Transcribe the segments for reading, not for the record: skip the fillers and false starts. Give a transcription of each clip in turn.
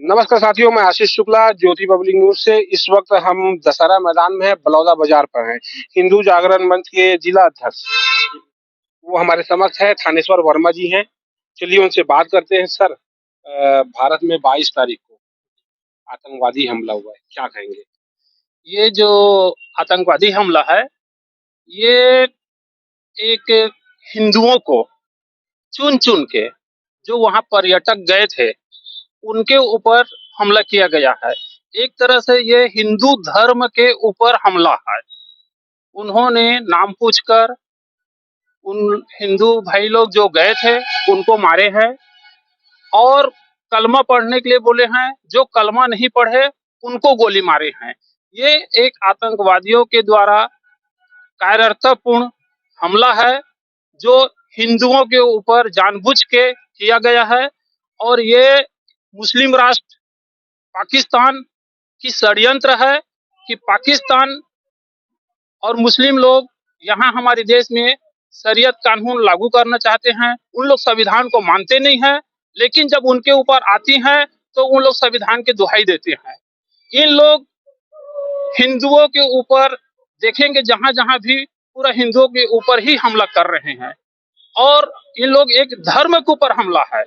नमस्कार साथियों, मैं आशीष शुक्ला ज्योति पब्लिक न्यूज से। इस वक्त हम दशहरा मैदान में है, बलौदा बाजार पर हैं। हिंदू जागरण मंच के जिला अध्यक्ष वो हमारे समक्ष है, थानेश्वर वर्मा जी हैं। चलिए उनसे बात करते हैं। सर, भारत में 22 तारीख को आतंकवादी हमला हुआ है, क्या कहेंगे? ये जो आतंकवादी हमला है, ये एक हिंदुओं को चुन चुन के जो वहां पर्यटक गए थे उनके ऊपर हमला किया गया है। एक तरह से ये हिंदू धर्म के ऊपर हमला है। उन्होंने नाम पूछकर उन हिंदू भाई लोग जो गए थे उनको मारे हैं और कलमा पढ़ने के लिए बोले हैं। जो कलमा नहीं पढ़े उनको गोली मारे हैं। ये एक आतंकवादियों के द्वारा कायरतापूर्ण हमला है जो हिंदुओं के ऊपर जानबूझ के किया गया है। और ये मुस्लिम राष्ट्र पाकिस्तान की षड्यंत्र है कि पाकिस्तान और मुस्लिम लोग यहाँ हमारे देश में शरीयत कानून लागू करना चाहते हैं। उन लोग संविधान को मानते नहीं हैं, लेकिन जब उनके ऊपर आती है तो उन लोग संविधान की दुहाई देते हैं। इन लोग हिंदुओं के ऊपर देखेंगे जहां जहां भी पूरा हिंदुओं के ऊपर ही हमला कर रहे हैं। और इन लोग एक धर्म के ऊपर हमला है।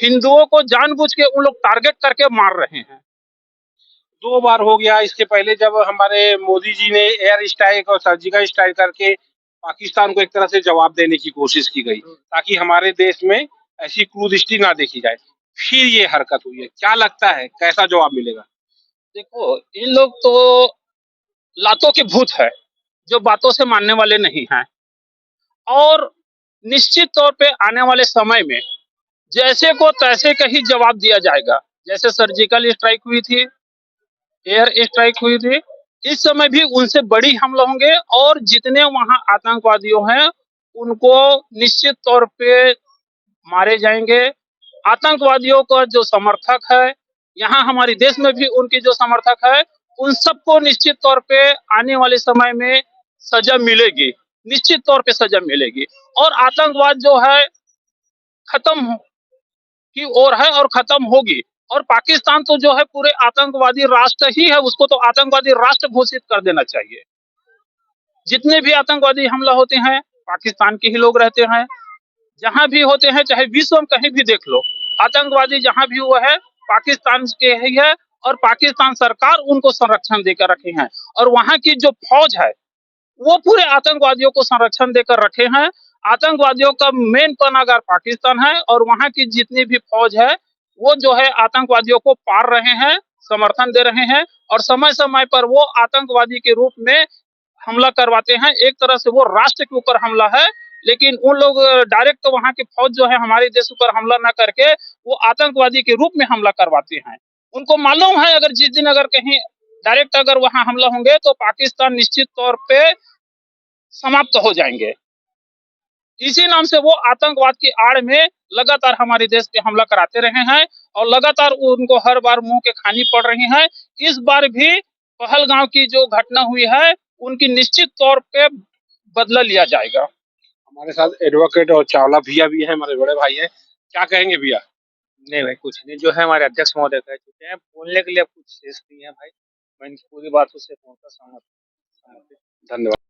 हिंदुओं को जानबूझ के उन लोग टारगेट करके मार रहे हैं। 2 बार हो गया। इसके पहले जब हमारे मोदी जी ने एयर स्ट्राइक और सर्जिकल स्ट्राइक करके पाकिस्तान को एक तरह से जवाब देने की कोशिश की गई, ताकि हमारे देश में ऐसी क्रूरदृष्टि ना देखी जाए। फिर ये हरकत हुई है, क्या लगता है कैसा जवाब मिलेगा? देखो, इन लोग तो लातों के भूत है, जो बातों से मानने वाले नहीं हैं। और निश्चित तौर पे आने वाले समय में जैसे को तैसे का ही जवाब दिया जाएगा। जैसे सर्जिकल स्ट्राइक हुई थी, एयर स्ट्राइक हुई थी, इस समय भी उनसे बड़ी हमला होंगे। और जितने वहां आतंकवादियों हैं उनको निश्चित तौर पे मारे जाएंगे। आतंकवादियों का जो समर्थक है, यहाँ हमारे देश में भी उनकी जो समर्थक है, उन सबको निश्चित तौर पे आने वाले समय में सजा मिलेगी। निश्चित तौर पे सजा मिलेगी। और आतंकवाद जो है खत्म की ओर है और खत्म होगी। और पाकिस्तान तो जो है पूरे आतंकवादी राष्ट्र ही है, उसको तो आतंकवादी राष्ट्र घोषित कर देना चाहिए। जितने भी आतंकवादी हमला होते हैं पाकिस्तान के ही लोग रहते हैं। जहां भी होते हैं, चाहे विश्व में कहीं भी देख लो, आतंकवादी जहां भी हुआ है पाकिस्तान के ही है। और पाकिस्तान सरकार उनको संरक्षण देकर रखे हैं। और वहां की जो फौज है वो पूरे आतंकवादियों को संरक्षण देकर रखे हैं। आतंकवादियों का मेन पनागार पाकिस्तान है। और वहां की जितनी भी फौज है वो जो है आतंकवादियों को पार रहे हैं, समर्थन दे रहे हैं। और समय समय पर वो आतंकवादी के रूप में हमला करवाते हैं। एक तरह से वो राष्ट्र के ऊपर हमला है। लेकिन उन लोग डायरेक्ट तो वहां की फौज जो है हमारे देश पर हमला न करके वो आतंकवादी के रूप में हमला करवाते हैं। उनको मालूम है अगर जिस दिन अगर कहीं डायरेक्ट अगर वहां हमला होंगे तो पाकिस्तान निश्चित तौर पे समाप्त हो जाएंगे। इसी नाम से वो आतंकवाद की आड़ में लगातार हमारे देश पे हमला कराते रहे हैं। और लगातार उनको हर बार मुंह के खानी पड़ रही है। इस बार भी पहलगांव की जो घटना हुई है उनकी निश्चित तौर पे बदला लिया जाएगा। हमारे साथ एडवोकेट और चावला भैया भी हैं, हमारे बड़े भाई हैं। क्या कहेंगे भैया? नहीं भाई, कुछ नहीं। जो है हमारे अध्यक्ष महोदय कह चुके हैं, बोलने के लिए अब कुछ शेष नहीं है भाई। मैं इनकी पूरी बातों से पूर्णतः सहमत हूं। धन्यवाद।